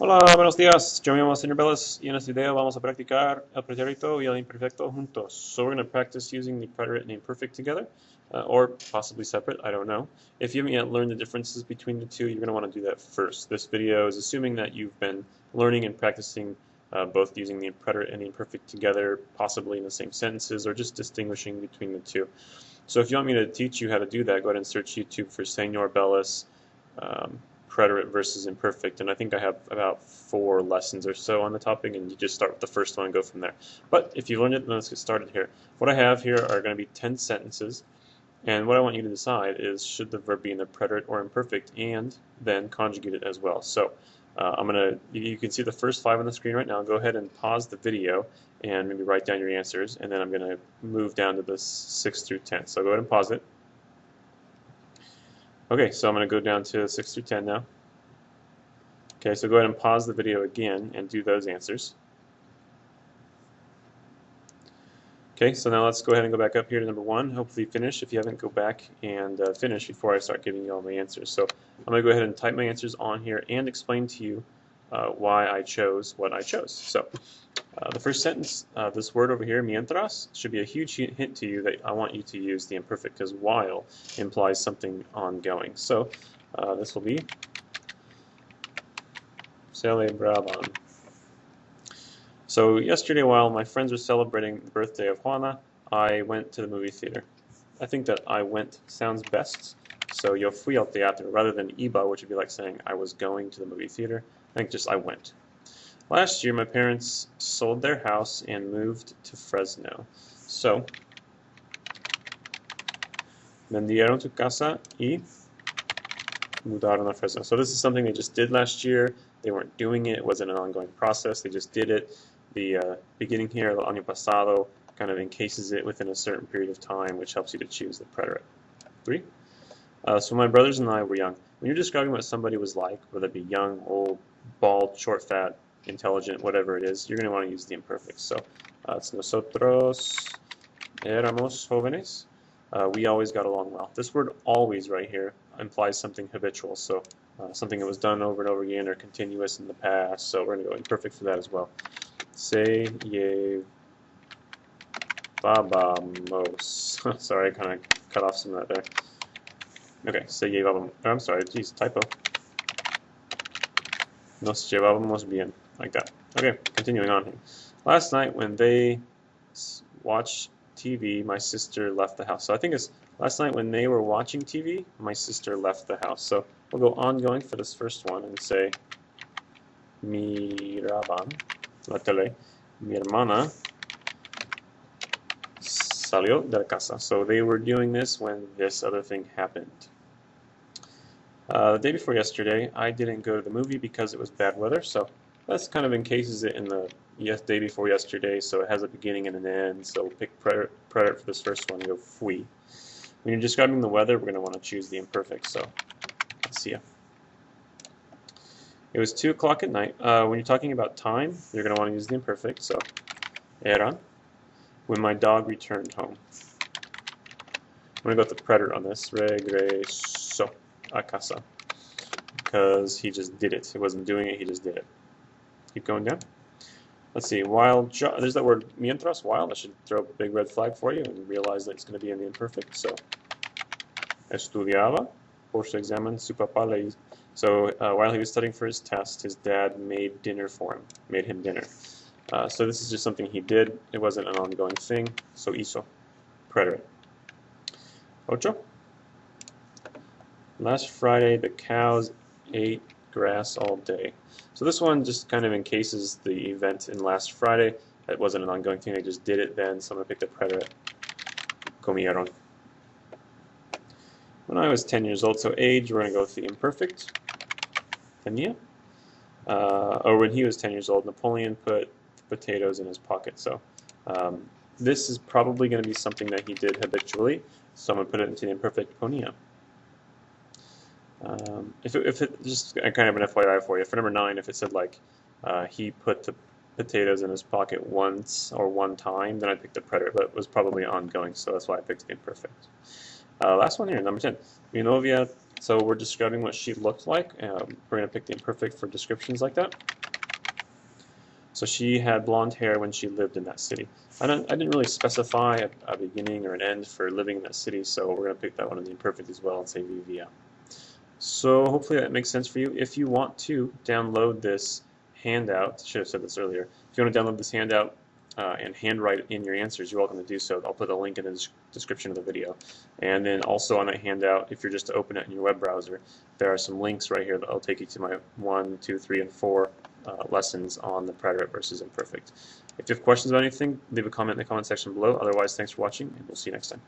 Hola, buenos días. Yo me llamo Sr.B y en este video vamos a practicar el pretérito y el imperfecto juntos. So we're going to practice using the preterite and imperfect together, or possibly separate, I don't know. If you haven't yet learned the differences between the two, you're going to want to do that first. This video is assuming that you've been learning and practicing both using the preterite and the imperfect together, possibly in the same sentences, or just distinguishing between the two. So if you want me to teach you how to do that, go ahead and search YouTube for Sr.B preterite versus imperfect, and I think I have about 4 lessons or so on the topic, and you just start with the first one and go from there. But if you've learned it, then let's get started here. What I have here are going to be 10 sentences, and what I want you to decide is should the verb be in the preterite or imperfect, and then conjugate it as well. So you can see the first 5 on the screen right now. Go ahead and pause the video and maybe write down your answers, and then I'm going to move down to the 6 through 10. So go ahead and pause it. Okay, so I'm going to go down to 6 through 10 now. Okay, so go ahead and pause the video again and do those answers. Okay, so now let's go ahead and go back up here to number 1. Hopefully you finish. If you haven't, go back and finish before I start giving you all my answers. So I'm going to go ahead and type my answers on here and explain to you why I chose what I chose. So the first sentence, this word over here, mientras, should be a huge hint to you that I want you to use the imperfect, because while implies something ongoing. So this will be celebraban. So yesterday, while my friends were celebrating the birthday of Juana, I went to the movie theater. I think that I went sounds best. So yo fui al teatro rather than iba, which would be like saying I was going to the movie theater. I think just I went. Last year, my parents sold their house and moved to Fresno. So, vendieron su casa y mudaron a Fresno. So this is something they just did last year. They weren't doing it. It wasn't an ongoing process. They just did it. The beginning here, el año pasado, kind of encases it within a certain period of time, which helps you to choose the preterite. 3. So my brothers and I were young. When you're describing what somebody was like, whether it be young, old, bald, short, fat, intelligent, whatever it is, you're going to want to use the imperfect. So it's nosotros éramos jóvenes. We always got along well. This word always right here implies something habitual, so something that was done over and over again or continuous in the past, so we're going to go imperfect for that as well. Se llevábamos. Sorry, I kind of cut off some of that there. Okay, se llevábamos. I'm sorry, geez, typo. Nos llevábamos bien, like that. Okay, continuing on here. Last night when they watched TV, my sister left the house. So I think it's last night when they were watching TV, my sister left the house. So we'll go ongoing for this first one and say miraban la tele. Mi hermana salió de la casa. So they were doing this when this other thing happened. The day before yesterday, I didn't go to the movie because it was bad weather, so that's kind of encases it in the day before yesterday, so it has a beginning and an end, so we'll pick preterite for this first one and go fui. When you're describing the weather, we're going to want to choose the imperfect, so let's see ya. It was 2 o'clock at night. When you're talking about time, you're going to want to use the imperfect, so era, when my dog returned home. I'm going to go with the preterite on this, regresó a casa, because he just did it. He wasn't doing it, he just did it. Keep going down. Let's see, while, there's that word mientras, while. I should throw a big red flag for you and realize that it's going to be in the imperfect. So, estudiaba por su examen, su papá le hizo. So, while he was studying for his test, his dad made dinner for him, made him dinner. So this is just something he did. It wasn't an ongoing thing. So, hizo, preterite. Ocho. Last Friday, the cows ate grass all day. So this one just kind of encases the event in last Friday. It wasn't an ongoing thing, they just did it then, so I'm going to pick the preterite. Comieron. When I was 10 years old, so age, we're going to go with the imperfect. Tenía. Or when he was 10 years old, Napoleon put potatoes in his pocket. So this is probably going to be something that he did habitually, so I'm going to put it into the imperfect ponía. If it just kind of an FYI for you, for number 9, if it said like he put the potatoes in his pocket once or one time, then I'd pick the preterite, but it was probably ongoing, so that's why I picked the imperfect. Last one here, number 10. Mi novia So we're describing what she looked like. We're going to pick the imperfect for descriptions like that. So she had blonde hair when she lived in that city. I didn't really specify a beginning or an end for living in that city, so we're going to pick that one in the imperfect as well and say vivia. So hopefully that makes sense for you. If you want to download this handout, should have said this earlier, if you want to download this handout and handwrite in your answers, you're welcome to do so. I'll put a link in the description of the video. And then also on that handout, if you're just to open it in your web browser, there are some links right here that will take you to my 1, 2, 3, and 4 lessons on the preterite versus imperfect. If you have questions about anything, leave a comment in the comment section below. Otherwise, thanks for watching, and we'll see you next time.